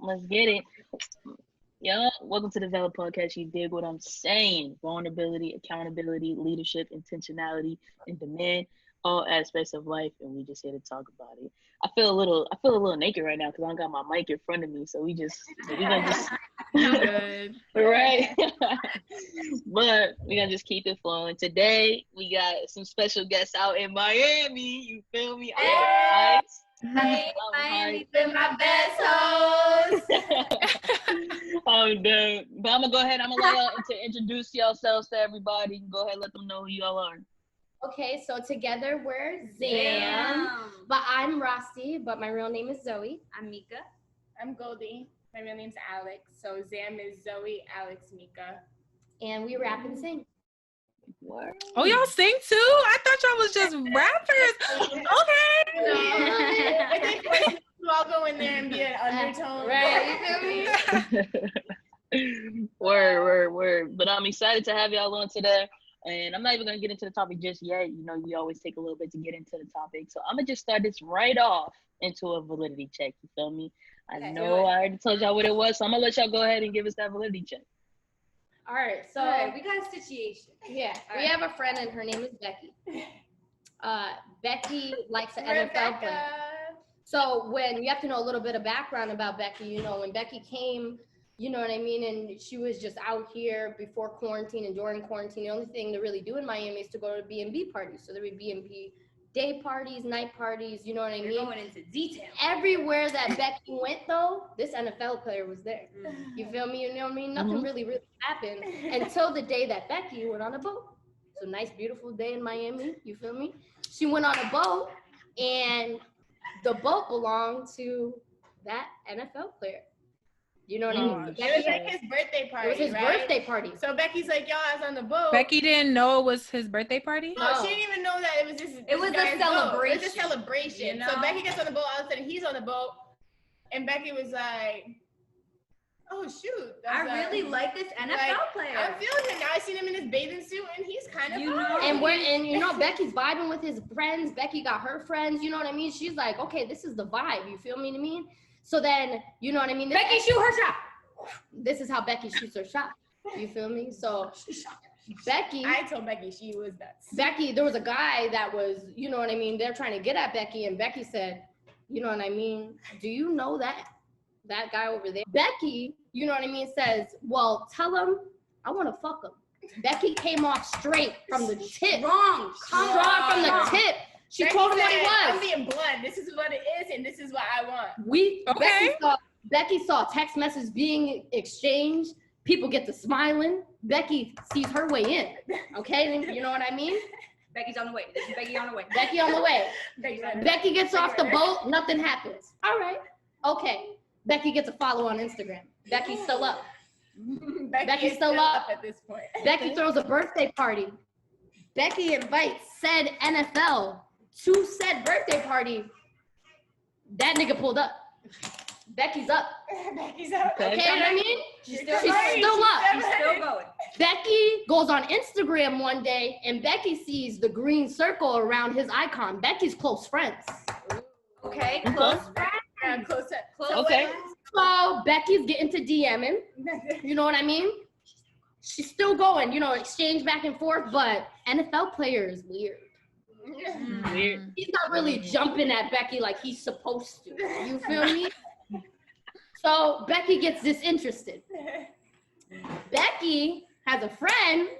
Let's get it. Yo, welcome to the Develop Podcast. You dig what I'm saying? Vulnerability, accountability, leadership, intentionality, and demand, all aspects of life, and we just here to talk about it. I feel a little naked right now because I don't got my mic in front of me, so we gonna just good. right. But we gonna just keep it flowing. Today we got some special guests out in Miami. You feel me? Hey, Miami's been my best host. I'm done. But I'm gonna go ahead. I'm gonna allow y'all to introduce yourselves to everybody. Go ahead, let them know who y'all are. Okay, so together we're Zam. But I'm Rosti, but my real name is Zoe. I'm Mika. I'm Goldie. My real name's Alex. So Zam is Zoe, Alex, Mika. And we rap and sing. What? Oh, y'all sing too? I thought y'all was just rappers. Okay. I think we'll all go in there and be an undertone. Right, you feel me? Word. But I'm excited to have y'all on today. And I'm not even going to get into the topic just yet. You know, we always take a little bit to get into the topic. So I'm going to just start this right off into a validity check. You feel me? I know I already told y'all what it was. So I'm going to let y'all go ahead and give us that validity check. All right, so we got a situation. Yeah, we have a friend and her name is Becky. Becky likes an NFL player. So when you have to know a little bit of background about Becky, you know, when Becky came, you know what I mean, and she was just out here before quarantine and during quarantine. The only thing to really do in Miami is to go to B&B parties. So there would be B&B day parties, night parties, you know what I mean? You're going into detail. Everywhere that Becky went, though, this NFL player was there. Mm-hmm. You feel me? You know what I mean? Nothing really happened until the day that Becky went on a boat. So nice, beautiful day in Miami. You feel me? She went on a boat, and the boat belonged to that NFL player. You know what I mean? It was like his birthday party. It was his birthday party. So Becky's like, y'all, I was on the boat. Becky didn't know it was his birthday party? No, she didn't even know that it was just. It was a celebration. It was a celebration. You know? So Becky gets on the boat. All of a sudden, he's on the boat, and Becky was like, "Oh shoot, I really like this NFL player. I'm feeling him now. I seen him in his bathing suit, and he's kind of and you know, Becky's vibing with his friends. Becky got her friends. You know what I mean? She's like, okay, this is the vibe. You feel me? What I mean? So then, you know what I mean? Becky shoot her shot. This is how Becky shoots her shot. You feel me? So Becky. I told Becky she was nuts. Becky, there was a guy that was, you know what I mean? They're trying to get at Becky, and Becky said, you know what I mean? Do you know that guy over there? Becky, you know what I mean, says, well, tell him I want to fuck him. Becky came off straight from the tip. Strong from the tip. She Becky told him said, what it was. I'm being blunt. This is what it is, and this is what I want. Becky saw text messages being exchanged. People get to smiling. Becky sees her way in. Okay, you know what I mean? Becky's on the way. This is Becky on the way. Becky on the way. Becky gets off the boat. Nothing happens. All right. Okay. Becky gets a follow on Instagram. Becky's still up. Becky's still up at this point. Becky throws a birthday party. Becky invites said NFL to said birthday party. That nigga pulled up. Becky's up. Becky's up. Okay, you know what I mean? She's still up. She's still going. Becky goes on Instagram one day, and Becky sees the green circle around his icon. Becky's close friends. Okay, close friends. Yeah, close. Okay. So Becky's getting to DMing. You know what I mean? She's still going, you know, exchange back and forth, but NFL player is weird. Weird. He's not really jumping at Becky like he's supposed to. You feel me? So Becky gets disinterested. Becky has a friend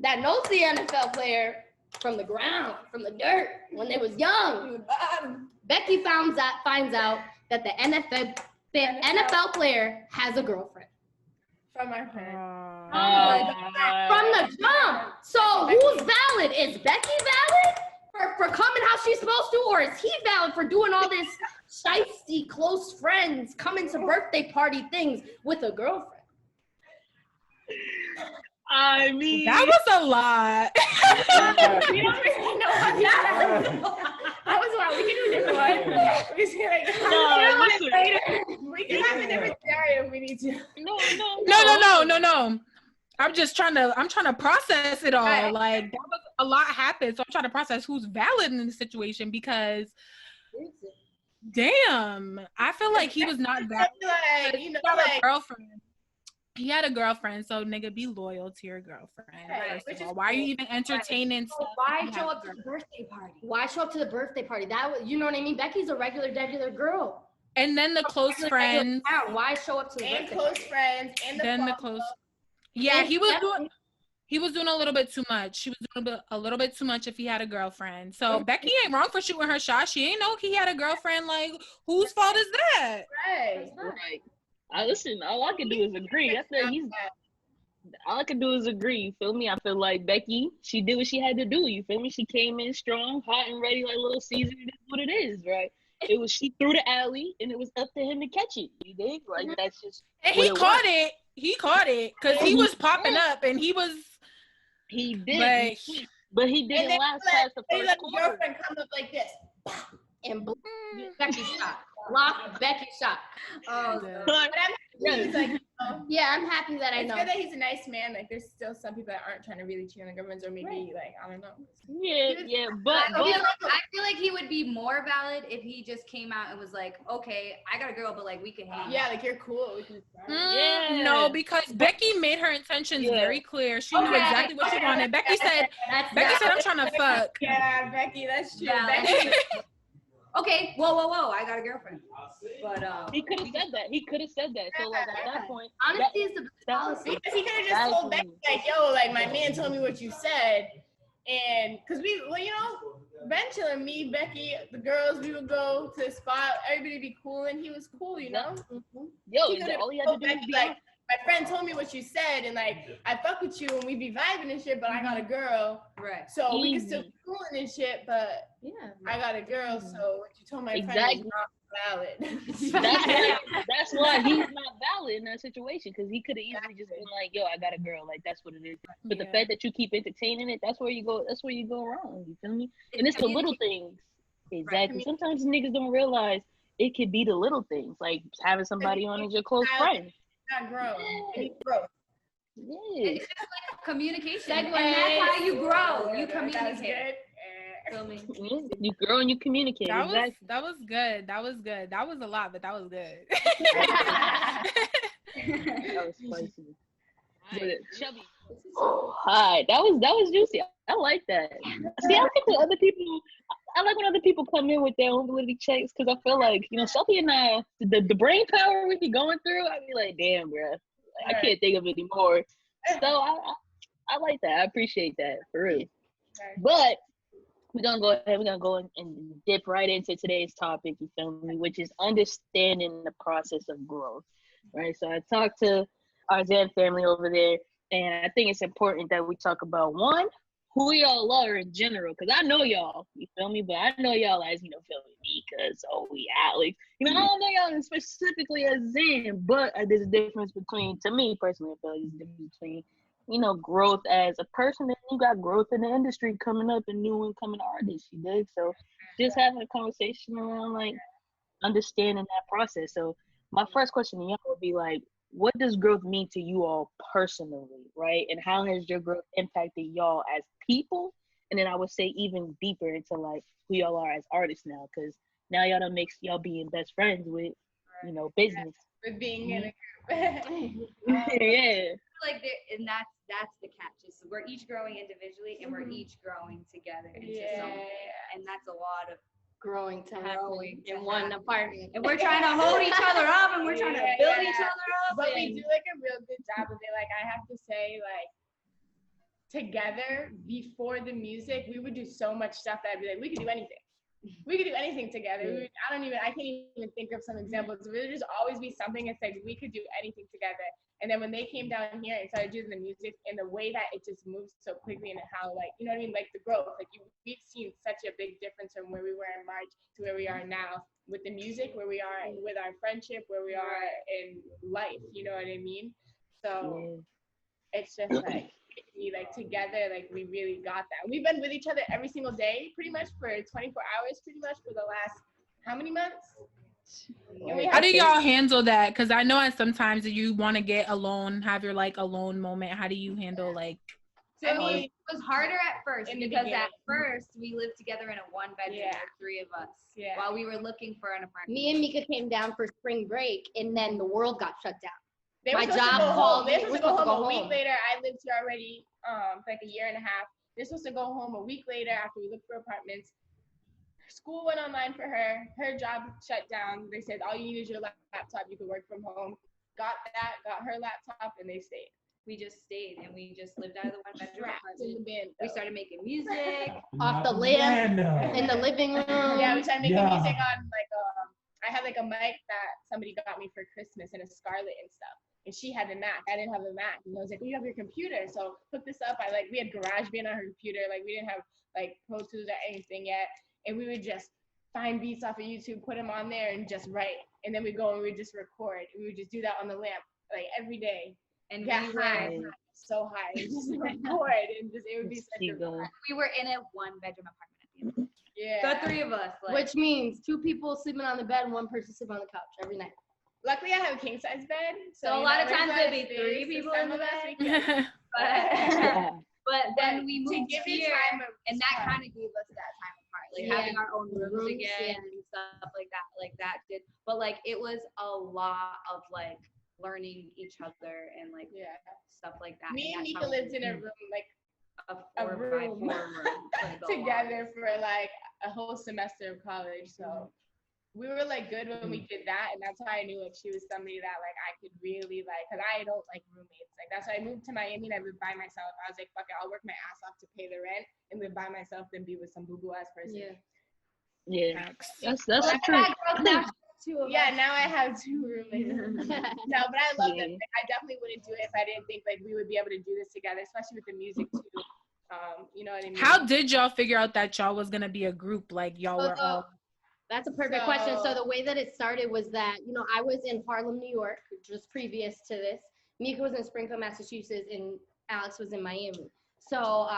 that knows the NFL player from the ground, from the dirt, when they was young. Becky finds out that the NFL player has a girlfriend. From my friend. From the jump. So who's valid? Is Becky valid for coming how she's supposed to, or is he valid for doing all this shiesty close friends coming to birthday party things with a girlfriend? I mean, that was a lot. We don't really know how that was one. We can do a different one. We can have a different scenario if we need to. No. I'm trying to process it all. Right. Like, that was a lot happened, so I'm trying to process who's valid in the situation, because Damn. I feel like he was not valid. Like, He got a girlfriend. He had a girlfriend, so nigga, be loyal to your girlfriend. Right, First of all, why are you even entertaining stuff? Why show up to the birthday party? Why show up to the birthday party? That was, you know what I mean? Becky's a regular girl. And then the close friends. Why show up to the and birthday close party? friends and Then the close. Yeah, And he was doing a little bit too much. She was doing a little bit too much if he had a girlfriend. So Becky ain't wrong for shooting her shot. She ain't know he had a girlfriend. Like, whose fault is that? Right. I listen. All I can do is agree. I feel all I can do is agree. You feel me? I feel like Becky, she did what she had to do. You feel me? She came in strong, hot and ready, like Little Caesar. It is what it is, right? She threw the alley, and it was up to him to catch it. You dig? Like that's just. And he caught it. He caught it because he was popping up, and he was. He did, but he didn't last past the first quarter. Girlfriend come up like this, and Becky shot. Block Becky shot. Oh, but I'm happy I'm happy that I know. It's good that he's a nice man. Like, there's still some people that aren't trying to really cheat on their girlfriends, or maybe like I don't know. Yeah, but I feel like he would be more valid if he just came out and was like, okay, I got a girl, but like we can hang. Yeah, like you're cool. We can No, because Becky made her intentions very clear. She knew exactly what she wanted. Becky said, I'm trying to fuck. Yeah, Becky, that's true. Okay, whoa, I got a girlfriend. But he could have said that. So like at that point, honesty is the best policy. Because he could have just told Becky like, yo, like my man told me what you said, and because eventually me, Becky, the girls, we would go to the spot, everybody be cool, and he was cool, you know. Yo, all he had to do was be like, my friend told me what you said, and like I fuck with you, and we be vibing and shit, but I got a girl, right? So we can still be cool and shit, but I got a girl, so what you told my friend is not valid. that's why he's not valid in that situation, because he could have easily just been like, yo, I got a girl, like that's what it is. But the fact that you keep entertaining it, that's where you go wrong. You feel me? And it's the little things. Exactly. Right. Sometimes niggas don't realize it could be the little things, like having somebody on as your close friend. Not grow. It's growth. Yeah. It's just like communication. And that's how you grow. You communicate. Feel me? You grow and you communicate. That was good. That was a lot, but that was good. That was spicy. But chubby. Hi. That was juicy. I like that. See, I like when other people come in with their own validity checks, because I feel like, Shelby and I, the brain power we be going through, I be like, damn, bro, I can't think of it anymore. So I like that. I appreciate that, for real. But we're going to go and dip right into today's topic, you feel me, which is understanding the process of growth, right? So I talked to our Zen family over there, and I think it's important that we talk about, one, who y'all are in general, because I know y'all, you feel me? But I know y'all as, feel me, because, we Alex. I don't know y'all specifically as Zen, but there's a difference between, to me personally, I feel like there's a difference between, growth as a person, and you got growth in the industry coming up and new incoming artists, you dig? So just having a conversation around, like, understanding that process. So my first question to y'all would be, like, what does growth mean to you all personally, right? And how has your growth impacted y'all as people? And then I would say even deeper into like who y'all are as artists now, because now y'all done makes y'all being best friends with, business. With being in a group. Yeah. Like, and that's the catch. Is we're each growing individually, and we're each growing together into something, and that's a lot of growing to happen in one apartment. And we're trying to hold each other up, and we're trying to build each other up. But we do like a real good job of it. Like, I have to say, like, together before the music, we would do so much stuff that I'd be like, we could do anything. We could do anything together. I can't even think of some examples. There would just always be something that's like, we could do anything together. And then when they came down here and started doing the music, and the way that it just moves so quickly, and how, like, you know what I mean? Like, the growth, like, we've seen such a big difference from where we were in March to where we are now with the music, where we are with our friendship, where we are in life, you know what I mean? So it's just like, together, like, we really got that. We've been with each other every single day, pretty much for 24 hours, pretty much for the last, how many months? How do y'all handle that? Because I know sometimes you want to get alone, have your like alone moment. How do you handle like So it was harder at first because at first we lived together in a one bedroom, with 3 of us, while we were looking for an apartment. Me and Mika came down for spring break, and then the world got shut down. They were supposed to go home. They were supposed to go home a week later. I lived here already for like a year and a half. They're supposed to go home a week later after we looked for apartments. School went online for her. Her job shut down. They said, all you need is your laptop. You can work from home. Got her laptop, and they stayed. We just stayed, and we just lived out of the one bedroom apartment. We We started making music off the lamp in the living room. Yeah, we started making music on like I had like a mic that somebody got me for Christmas and a Scarlett and stuff. And she had a Mac. I didn't have a Mac. And I was like, well, you have your computer. So hook this up. We had GarageBand on her computer. Like we didn't have like Pro Tools or anything yet. And we would just find beats off of YouTube, put them on there and just write. And then we'd go and we'd just record. And we would just do that on the lamp like every day. And get high, so high. And just record. And just, it would be such a We were in a one bedroom apartment at the end of the day. Yeah. The 3 of us. Which means 2 people sleeping on the bed and 1 person sleeping on the couch every night. Luckily, I have a king size bed. So a lot of times there'd be 3 people in the bed. But then we moved here, and that kind of gave us that time apart, like having our own rooms again and stuff like that did. But like it was a lot of like learning each other and like stuff like that. Me and Mika lived in a room, like a 4x4 room together for like a whole semester of college. So we were like good when we did that, and that's how I knew like she was somebody that like I could really like, because I don't like roommates. Like that's why I moved to Miami and I lived by myself. I was like, fuck it, I'll work my ass off to pay the rent and live by myself than be with some boo boo ass person. Yeah, that's true. Yeah, now I have 2 roommates. No, but I love them. Like, I definitely wouldn't do it if I didn't think like we would be able to do this together, especially with the music too. You know what I mean? How did y'all figure out that y'all was gonna be a group? Like y'all were all. That's a perfect question. So the way that it started was that, I was in Harlem, New York, just previous to this. Mika was in Springfield, Massachusetts, and Alex was in Miami. So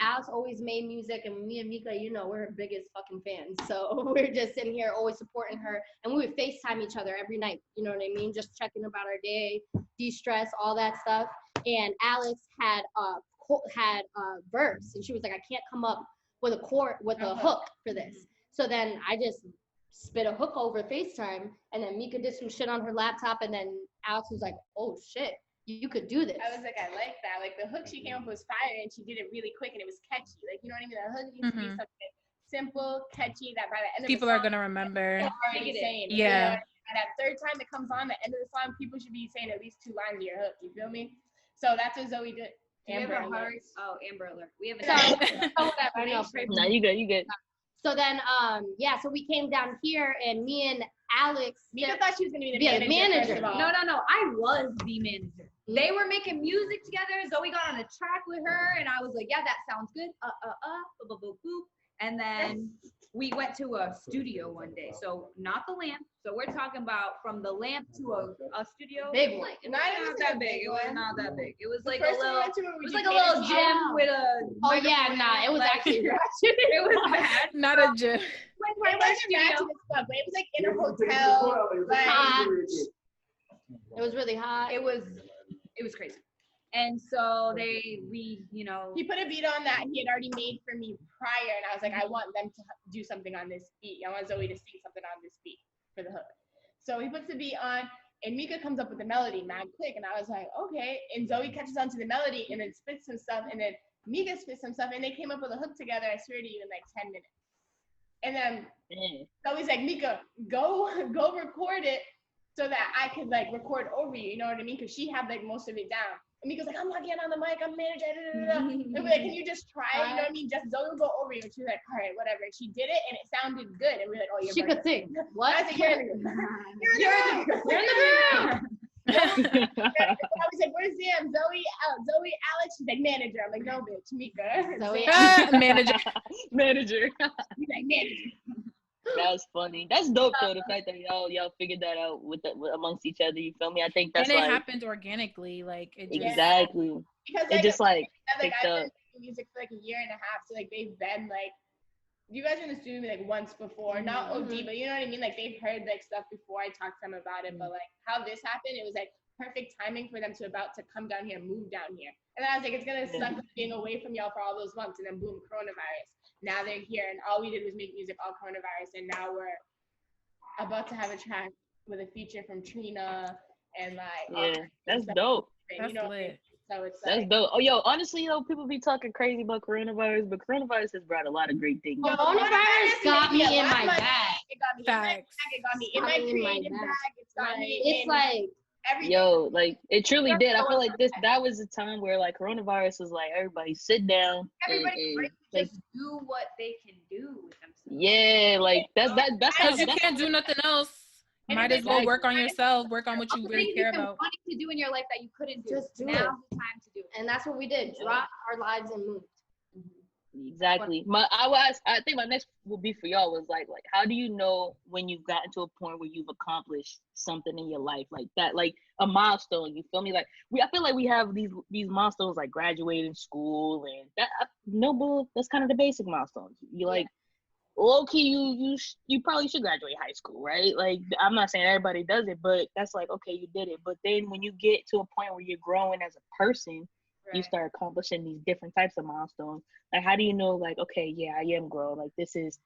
Alex always made music, and me and Mika, we're her biggest fucking fans. So we're just sitting here always supporting her, and we would FaceTime each other every night. You know what I mean? Just checking about our day, de-stress, all that stuff. And Alex had a verse, and she was like, I can't come up with a hook for this. So then I just spit a hook over FaceTime, and then Mika did some shit on her laptop, and then Alex was like, oh shit, you could do this. I was like, I like that. Like the hook she came up with was fire, and she did it really quick, and it was catchy. Like, you know what I mean? The hook needs to be something simple, catchy, that by the end of people the song, are gonna remember. Already saying, yeah. And that third time it comes on, the end of the song, people should be saying at least 2 lines of your hook. You feel me? So that's what Zoe did. Amber Alert. Oh, Amber Alert. We have a whatever. No, you good. So then, so we came down here, and me and Alex. Mika thought she was gonna be the manager. No. I was the manager. They were making music together. Zoe got on a track with her, and I was like, yeah, that sounds good. Boop, boop, boop, boop. And then we went to a studio one day. So not the lamp. So we're talking about from the lamp to a studio. Big one. Not that big. It was not that big. It was like a little gym with a. Oh yeah, it was actually. It was bad. Not a gym. It was like in a hotel. It was really hot. It was crazy. And so he put a beat on that he had already made for me prior, and I was like, I want them to do something on this beat. I want Zoe to sing something on this beat for the hook. So he puts the beat on, and Mika comes up with the melody mad quick, and I was like, okay. And Zoe catches on to the melody and then spits some stuff, and then Mika spits some stuff, and they came up with a hook together, I swear to you, in like 10 minutes. And then Zoe's like, Mika, go record it so that I could like record over you, you know what I mean? Because she had like most of it down. And Mika's like, I'm not getting on the mic, I'm manager. And we're like, can you just try it? You know what I mean? Just Zoe will go over you. And she's like, all right, whatever. And she did it, and it sounded good. And we're like, oh, you're she could sing. What? I said, you're in the group. You're in the group. I was like, where's Sam? Zoe, Alex. She's like, manager. I'm like, no, bitch, Mika. Zoe, manager. He's like, manager. That's funny. That's dope though. The fact that y'all figured that out with amongst each other. You feel me? I think that's and it happened organically. Like it just, exactly. Because it just I've picked up. been doing music for like a year and a half, so like they've been like, you guys were in the studio like once before, not OD, but you know what I mean. Like they've heard like stuff before. I talked to them about it, but like how this happened, it was like perfect timing for them to about to come down here, move down here. And then I was like, it's gonna suck being away from y'all for all those months, and then boom, coronavirus. Now they're here, and all we did was make music, all coronavirus, and now we're about to have a track with a feature from Trina, and like that's dope. That's lit. So it's That's dope. Oh, yo, honestly, people be talking crazy about coronavirus, but coronavirus has brought a lot of great things. Coronavirus got me in my bag. It got me in my bag. It got me in my creative bag. It's got me in. It's like everything. Yo, like it truly did. I feel like that was a time where like coronavirus was like everybody sit down. Everybody and just do what they can do with themselves. Yeah, like that's how Because you can't do nothing else. Might as well work on yourself, work on what you really care about. Wanting to do in your life that you couldn't do. Just do Now's it. the time to do it. And that's what we did. Drop our lives and moved. Exactly. I think my next would be for y'all was like how do you know when you've gotten to a point where you've accomplished something in your life like that, like a milestone? You feel me? Like I feel like we have these milestones like graduating school and that that's kind of the basic milestones. You like low key you probably should graduate high school, right? Like I'm not saying everybody does it, but that's like okay, you did it. But then when you get to a point where you're growing as a person, you start accomplishing these different types of milestones. Like how do you know like okay, yeah, I am growing, like this is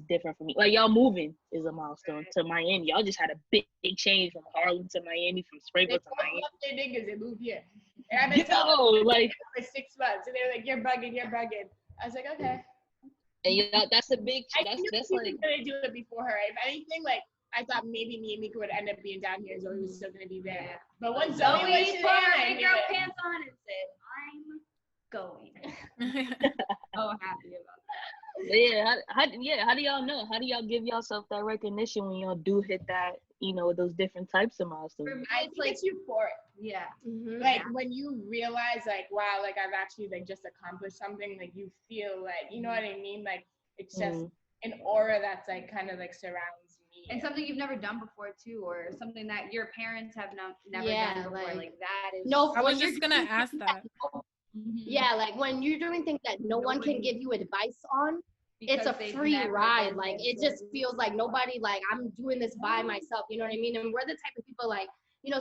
different for me. Like y'all moving is a milestone to Miami. Y'all just had a big change from Harlem to Miami, from Springfield to Miami. They niggas that moved here. And I've been telling them like for 6 months, and they were like, "You're bugging." I was like, "Okay." And that's a big. That's like gonna do it before her. If anything, like I thought maybe me and Mika would end up being down here. Zoe was still gonna be there. But once Zoe put her big girl pants on and said, "I'm going." Oh, happy about that. Yeah, how do y'all know? How do y'all give yourself that recognition when y'all do hit that, those different types of milestones? I think it's euphoric. Yeah. Mm-hmm. Like when you realize like, wow, like I've actually like just accomplished something, like you feel like, you know what I mean? Like it's just an aura that's like kind of like surrounds me. And something you've never done before too, or something that your parents have never done before. Like that is. No, I was just gonna ask that. Yeah, like when you're doing things that no one can give you advice on, it's a free ride. Like it just feels like nobody, like I'm doing this by myself. You know what I mean? And we're the type of people like,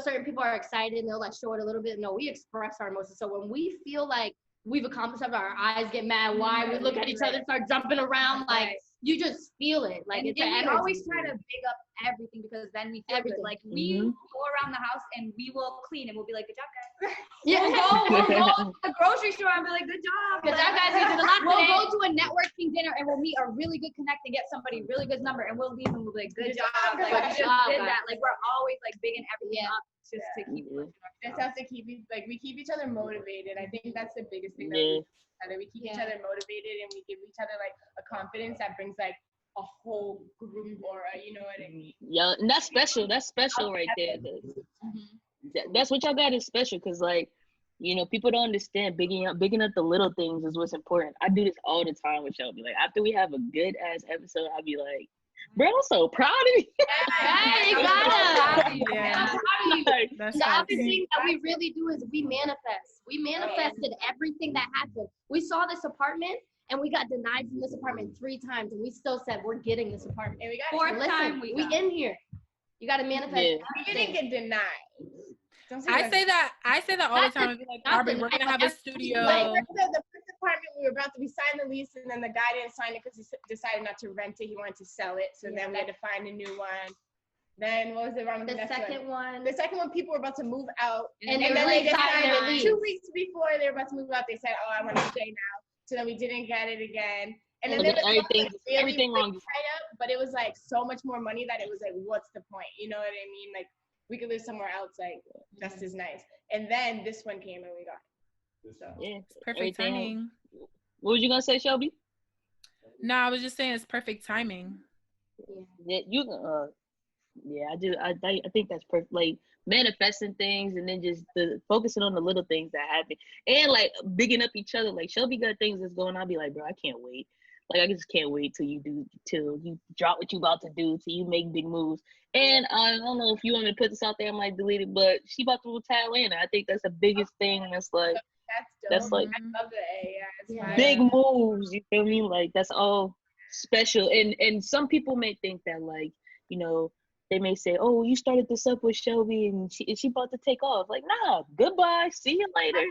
certain people are excited and they'll like show it a little bit. No, we express our emotions. So when we feel like we've accomplished something, our eyes get mad. Why? We look at each other, start jumping around. Like you just feel it. Like and we always try to big up everything because then we feel good. Like we go around the house and we will clean and we'll be like, "Good job, guys." Yeah. We'll go to the grocery store and be like, "Good job." Good job, guys. We did a lot We'll today. go to a networking dinner and we'll meet a really good connect and get somebody really good number and we'll leave and we'll be like, "Good job." Like we just did that. Like we're always like bigging everything up just to keep working ourselves. That's how to keep we keep each other motivated. I think that's the biggest thing that we keep each other motivated and we give each other like a confidence that brings like a whole group aura, you know what I mean? Yeah, and that's special. That's special right there. That's what y'all got is special because like, people don't understand bigging up the little things is what's important. I do this all the time with Shelby. Like after we have a good ass episode, I'll be like, "Bro, I'm so proud of you." Right, you gotta. Yeah. I'm proud of you. That's The other right. thing that we really do is we manifest. We manifested everything that happened. We saw this apartment and we got denied from this apartment 3 times, and we still said we're getting this apartment. And we got 4th time we in here. You got to manifest. Yeah. We didn't get denied. I say that all the time. I'd be like, "Aubrey, we're gonna have a studio." Like the first apartment, we were about to sign the lease, and then the guy didn't sign it because he decided not to rent it. He wanted to sell it, so then we had to find a new one. Then what was the wrong? The second one. The second one, people were about to move out, And then they they decided signed 2 weeks before they were about to move out. They said, "Oh, I want to stay now." So then we didn't get it again. And then there was everything wrong. But it was like so much more money that it was like, what's the point? You know what I mean? Like we could live somewhere else, like just as nice. And then this one came and we got it. So Yeah, Perfect timing. What was you gonna say, Shelby? No, I was just saying it's perfect timing. Yeah, I do. I think that's perfect. Like manifesting things and then just focusing on the little things that happen and like bigging up each other. Like Shelby got things that's going on. I'll be like, "Bro, I can't wait. Like I just can't wait till you drop what you about to do, till you make big moves." And I don't know if you want me to put this out there, I might delete it, but she about to move to Atlanta. I think that's the biggest thing. That's like that's like I love it. Yeah, big moves. You feel me? Like that's all special. And some people may think that like they may say, "Oh, you started this up with Shelby, and she about to take off." Like, nah, goodbye, see you later.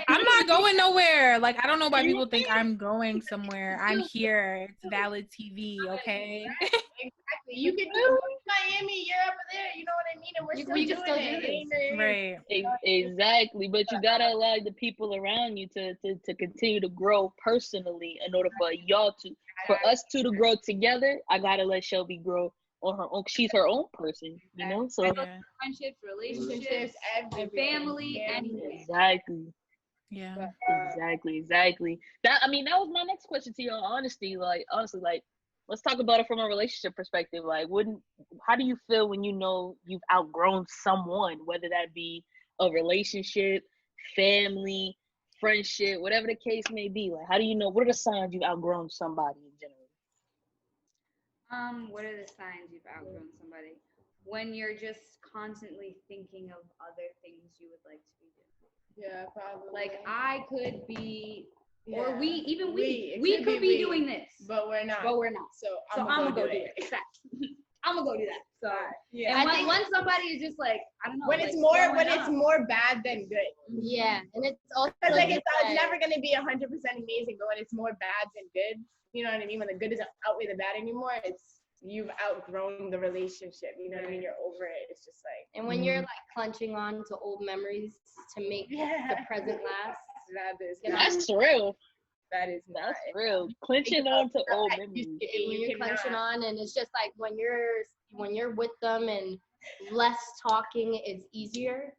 I'm not going nowhere. Like, I don't know why people think I'm going somewhere. I'm here. It's valid TV, okay? Exactly. You could do Miami, you're over there. You know what I mean? And we're still doing it. Right. Exactly, but you gotta allow the people around you to continue to grow personally in order for us two to grow together. I gotta let Shelby grow on her own. She's her own person, you know. So friendships, relationships, family, anything. Exactly. Yeah. Exactly. That was my next question to you. Honestly, let's talk about it from a relationship perspective. Like, how do you feel when you know you've outgrown someone, whether that be a relationship, family, friendship, whatever the case may be? Like, how do you know? What are the signs you've outgrown somebody in general? What are the signs you've outgrown somebody? When you're just constantly thinking of other things you would like to be doing. Yeah, probably. Like I could be, or we could be doing this, but we're not. So I'm gonna go do it. I'm gonna go do that. So yeah, and when somebody is just like, I don't know, when it's more bad than good. Yeah, and it's also like it's never gonna be 100% amazing, but when it's more bad than good, you know what I mean? When the good doesn't outweigh the bad anymore, you've outgrown the relationship. You know what I mean? You're over it. It's just like. And when you're like clutching on to old memories to make the present last, that's real. That's real. Clenching on to old memories. When you're clenching on, and it's just like when you're with them and less talking is easier.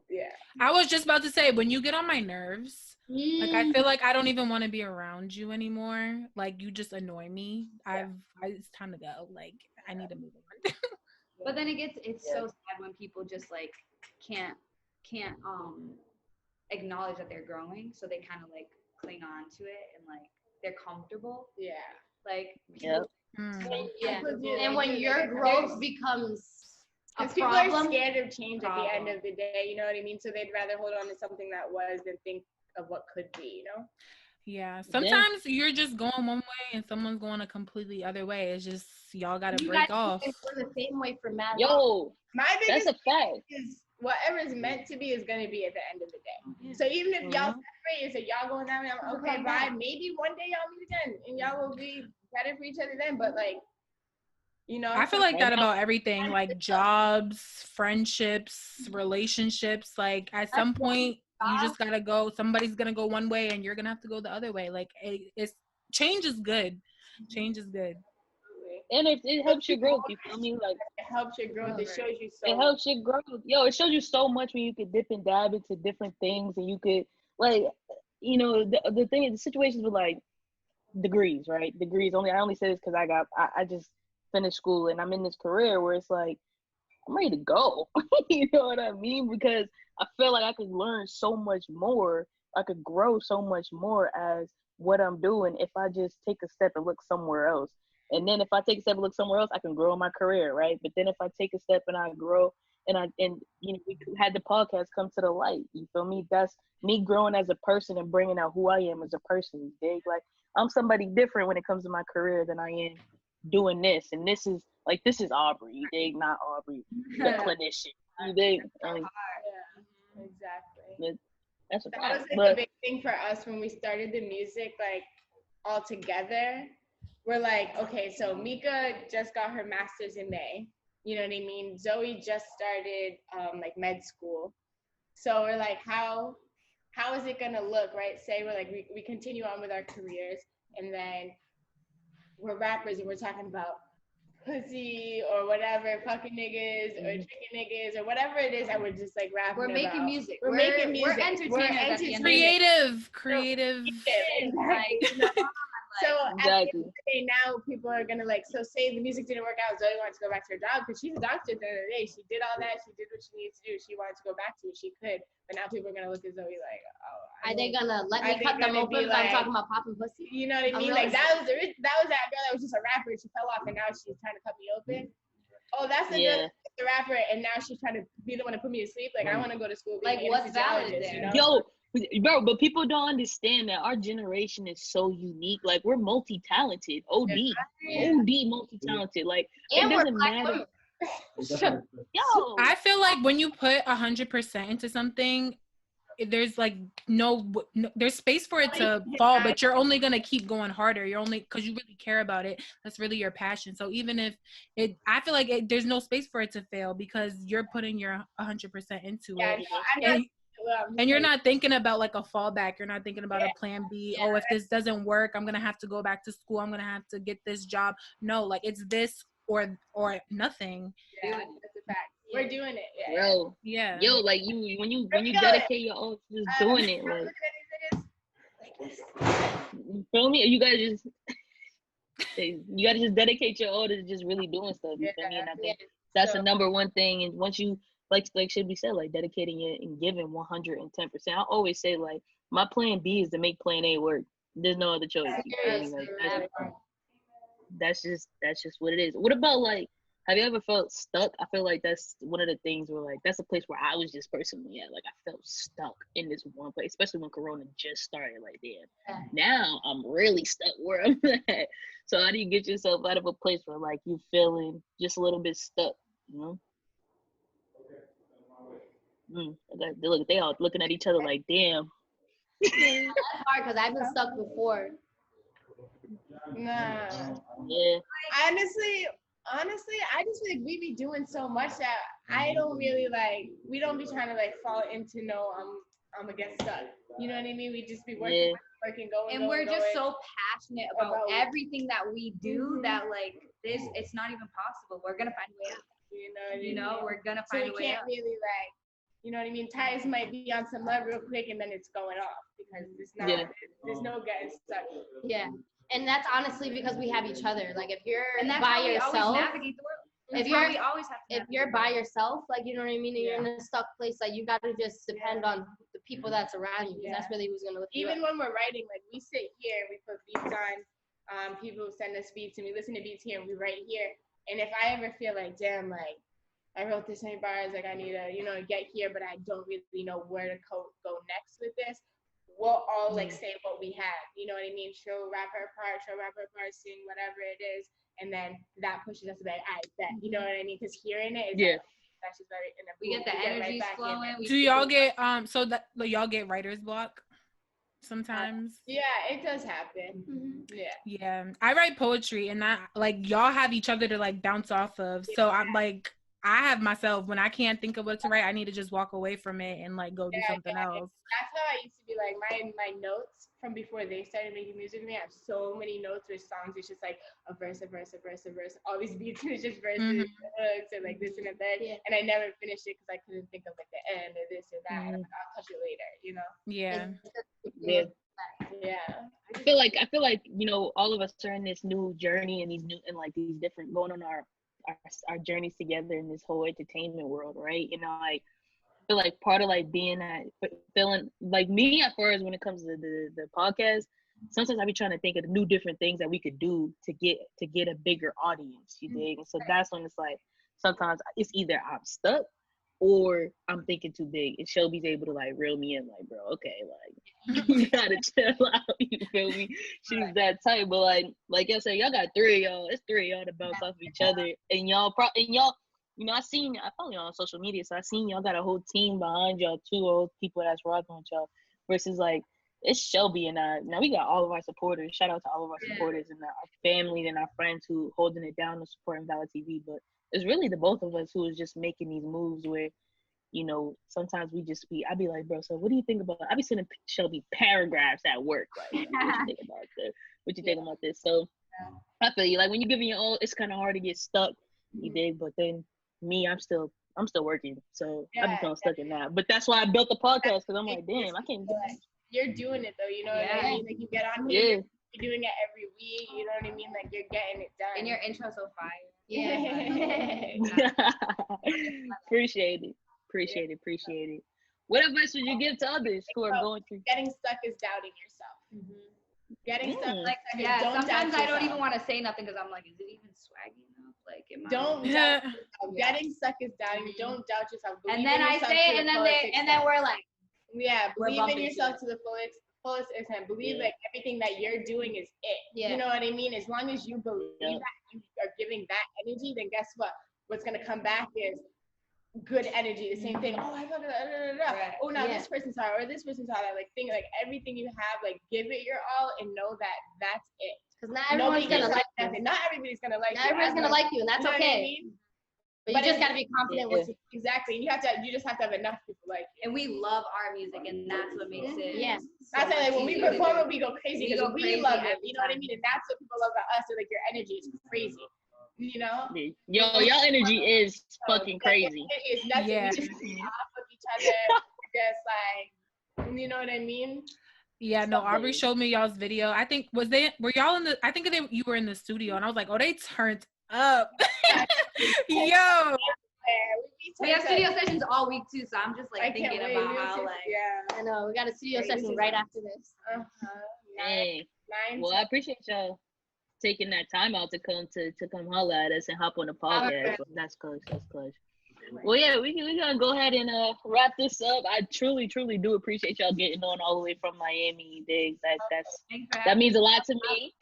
Yeah. I was just about to say, when you get on my nerves, like I feel like I don't even want to be around you anymore. Like you just annoy me. It's time to go. Like I need to move on. But then it's so sad when people just like can't acknowledge that they're growing, so they kind of like cling on to it and like they're comfortable. Yeah. Like yeah. And when your growth becomes a people problem, are scared of change at the end of the day, you know what I mean? So they'd rather hold on to something that was than think of what could be, you know? Yeah. Sometimes you're just going one way and someone's going a completely other way. It's just y'all gotta break off. It's the same way for mad. My biggest that's a fact. Is whatever is meant to be is gonna be at the end of the day. Yeah. So even if y'all separate, so y'all going that way, I'm okay, bye. Maybe one day y'all meet again and y'all will be better for each other then. But like, you know, I feel like that about everything, like jobs, friendships, relationships. Like at some point, you just gotta go. Somebody's gonna go one way, and you're gonna have to go the other way. Like it's change is good. Change is good. And it helps your growth. You feel me? Like it helps your growth. It shows you so. It helps your growth. Yo, it shows you so much when you could dip and dab into different things, and you could like, you know, the thing, the situations with like degrees, right? Degrees. I only say this because I just finished school and I'm in this career where it's like I'm ready to go. You know what I mean? Because I feel like I could learn so much more. I could grow so much more as what I'm doing if I just take a step and look somewhere else. And then if I take a step and look somewhere else, I can grow in my career, right? But then if I take a step and I grow and you know, we had the podcast come to the light. You feel me? That's me growing as a person and bringing out who I am as a person. You dig? Like I'm somebody different when it comes to my career than I am doing this. And this is Aubrey. You dig? Not Aubrey, the clinician. You dig? Yeah, exactly. That's a that fact. was like the big thing for us when we started the music, like all together. We're like, okay, so Mika just got her master's in May. You know what I mean? Zoe just started like med school. So we're like, how is it gonna look, right? Say we're like we continue on with our careers and then we're rappers and we're talking about pussy or whatever, fucking niggas or chicken niggas or whatever it is that we're just like rapping We're making about. music. We're making music. We're entertainers. Creative. So at the end of the day, now people are gonna like. So say the music didn't work out, Zoe wanted to go back to her job because she's a doctor. At the end of the day, she did all that. She did what she needed to do. She wanted to go back to it. She could, but now people are gonna look at Zoe like, oh. Are they gonna let me cut them open? Like, I'm talking about popping pussy. You know what I mean? Like that was that girl that was just a rapper. She fell off, and now she's trying to cut me open. Oh, that's the girl that's the rapper, and now she's trying to be the one to put me to sleep. Like I want to go to school. Like what's valid there? You know? Yo. Bro, but people don't understand that our generation is so unique. Like we're multi-talented, OD multi-talented. Like and it doesn't matter. Women. Yo, I feel like when you put 100% into something, there's like no, there's space for it to fall, but you're only gonna keep going harder. You're only because you really care about it. That's really your passion. So even if I feel like there's no space for it to fail because you're putting your 100% into it. And you're not thinking about like a fallback. You're not thinking about a plan B. Oh, if this doesn't work, I'm gonna have to go back to school. I'm gonna have to get this job. No, like it's this or nothing. Yeah, that's a fact. We're doing it. Yeah. bro. Yeah. Yo, like when you dedicate your all to just doing it, like you feel me? You gotta just dedicate your all to just really doing stuff. You feel me? And I think that's the number one thing. And once you like should be said, like dedicating it and giving 110%. I always say like my plan B is to make plan A work. There's no other choice. You feel me? Like, that's just what it is. What about like? Have you ever felt stuck? I feel like that's one of the things where like that's a place where I was just personally at. Like I felt stuck in this one place, especially when Corona just started. Like damn, now I'm really stuck where I'm at. So how do you get yourself out of a place where like you feeling just a little bit stuck? You know? Look, they all looking at each other like damn. That's hard because I've been stuck before. Nah. Yeah. Honestly, I just feel like we be doing so much that I don't really like. We don't be trying to like fall into I'm gonna get stuck. You know what I mean? We just be working, going. And we're just so passionate about everything that we do that like this, it's not even possible. We're gonna find a way out. You know, we're gonna find a way out. So we can't really like, you know what I mean? Tires might be on some level real quick and then it's going off because there's no getting stuck. Yeah. And that's honestly because we have each other. Like if you're by by yourself, navigate the world. If you're by yourself, like you know what I mean, and you're in a stuck place, like you got to just depend on the people that's around you. That's really who's gonna lift you up. Even when we're writing, like we sit here, we put beats on. People send us beats and we listen to beats here and we write here. And if I ever feel like, damn, like I wrote this many bars, like I need to, get here, but I don't really know where to go next with this. We'll all like say what we have, you know what I mean? She'll rap her part, sing whatever it is, and then that pushes us to be like, I bet, you know what I mean? Because hearing it is that's just very. And we get the energy flowing. Do y'all get so that y'all get writer's block sometimes? Yeah, it does happen. Yeah, I write poetry, and like y'all have each other to like bounce off of. So I'm like. I have myself when I can't think of what to write, I need to just walk away from it and like go do something else. That's how I used to be like my notes from before they started making music with me. I have so many notes with songs. It's just like a verse, all these beats and it's just verses, hooks, and like this and that. And I never finished it because I couldn't think of like the end or this or that. And I'm like, I'll touch it later, Yeah. Yeah. I feel like all of us are in this new journey and these different going on our journeys together in this whole entertainment world, right? Like I feel like part of like being that feeling like me at first when it comes to the podcast, sometimes I be trying to think of new different things that we could do to get a bigger audience, you dig? And so that's when it's like sometimes it's either I'm stuck or I'm thinking too big, and Shelby's able to like reel me in, like, bro, okay, like you gotta chill out, you feel me? She's that type, but like I said, y'all got three of y'all. It's three of y'all to bounce off of each other, and y'all, I follow y'all on social media, so I seen y'all got a whole team behind y'all, two old people that's rocking with y'all, versus like it's Shelby and I. Now we got all of our supporters. Shout out to all of our supporters and our families and our friends who holding it down to supporting Valid TV, but it's really the both of us who is just making these moves where, sometimes I be like, bro, so what do you think about, I be sending Shelby paragraphs at work, like what you think about this? What you think about this? So I feel you, like when you're giving your all, it's kind of hard to get stuck, you dig, but then me, I'm still working, so I'm just feeling stuck in that. But that's why I built the podcast, because I'm like, damn, I can't do it. You're doing it though, you know what I mean? Like you get on here, you're doing it every week, you know what I mean? Like you're getting it done. And your intro's so fire. Appreciate it. What advice would you give to others who are going through? Getting stuck is doubting yourself. Getting stuck, sometimes I don't even want to say nothing because I'm like, is it even swaggy enough? Like, don't doubt yourself. Getting stuck is doubting. Don't doubt yourself. And then I say it, and then we're like, believe in yourself to the fullest extent. Believe like everything that you're doing is it. You know what I mean? As long as you believe that you are giving that energy, then guess what? what's gonna come back is good energy. The same thing. Oh, I love it. Right. Oh, now this person saw it, or this person saw that. Like, thing, like everything you have, like give it your all and know that that's it. Because not everyone's gonna like you. Not everybody's gonna like you. Not everybody's gonna like you, and that's okay. But you just gotta be confident with it. Exactly. You just have to have enough people like you. And we love our music, and that's what makes it. Yeah. That's like when we perform it, we go crazy because we love it. You know what I mean? And that's what people love about us. So like your energy is crazy. You know? Yo, y'all energy is fucking crazy. It's nothing. Yeah. We just off of each other. Just like, you know what I mean? Yeah, no, Aubrey showed me y'all's video. I think were y'all in the I think you were in the studio, and I was like, oh, they turned up. Yo. We have studio sessions all week too, so I'm just like thinking about how I know we got a studio session right after this. Hey. Well, I appreciate y'all taking that time out to come holla at us and hop on the podcast. So that's clutch. Well, yeah, we gonna go ahead and wrap this up. I truly do appreciate y'all getting on all the way from Miami. Diggs. That means a lot to me,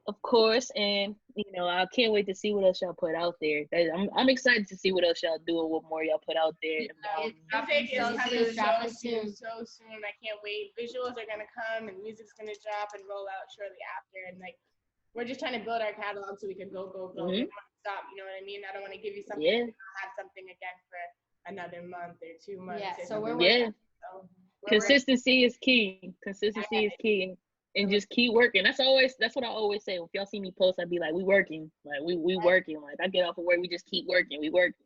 of course, and I can't wait to see what else y'all put out there. I'm excited to see what else y'all do and what more y'all put out there. Music is coming so soon. I can't wait. Visuals are gonna come and music's gonna drop and roll out shortly after, and like we're just trying to build our catalog so we can go. Mm-hmm. We don't stop. You know what I mean? I don't want to give you something. Yeah. And I'll have something again for another month or 2 months. Yeah. So we're consistency is key. Consistency is key. And just keep working. That's what I always say. If y'all see me post, I'd be like, we working. Like we working. Like I get off of work, we just keep working. We working.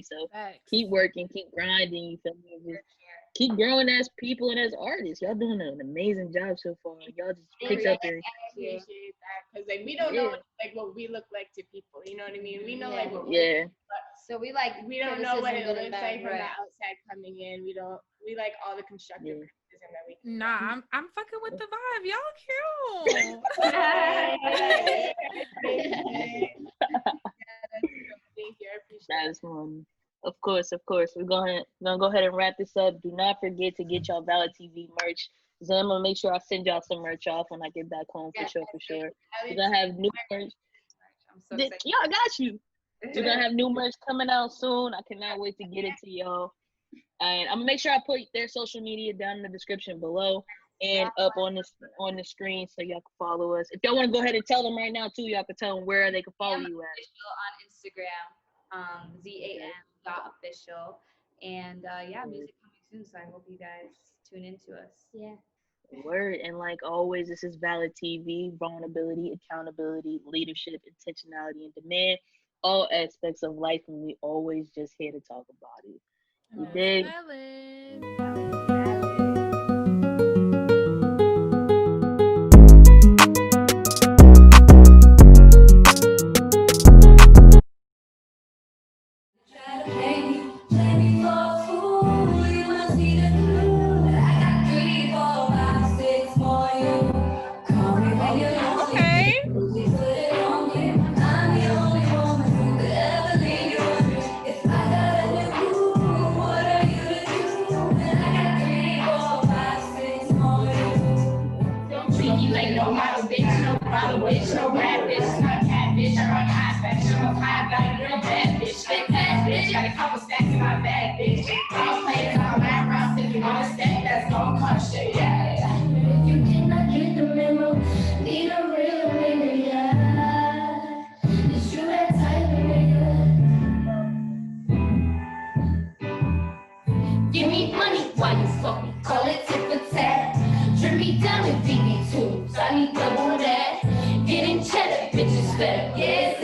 So keep working, keep grinding. You feel me? Just keep growing as people and as artists. Y'all doing an amazing job so far. Y'all just picked up there. I appreciate that because like we don't know like what we look like to people. You know what I mean? We know like what we so we don't know what it looks like from the outside coming in. We like all the constructive criticism that we can. Nah, I'm fucking with the vibe. Y'all cute. Thank you. I appreciate that. One. Of course. We're gonna go ahead and wrap this up. Do not forget to get y'all Valid TV merch. So I'm gonna make sure I send y'all some merch off when I get back home for sure. We're gonna have new merch. I'm so excited. I got you. We're gonna have new merch coming out soon. I cannot wait to get it to y'all. And I'm gonna make sure I put their social media down in the description below and up on the screen so y'all can follow us. If y'all want to go ahead and tell them right now too, y'all can tell them where they can follow you at. On Instagram, ZAM.official. And music coming soon, so I hope you guys tune into us. Yeah. Word. And like always, this is Valid TV, vulnerability, accountability, leadership, intentionality, and demand. All aspects of life, and we always just here to talk about it. You dig? Give me money while you fuck me, call it tit for tat. Trim me down with VV2s, I need double that. Getting cheddar, bitches better, yes,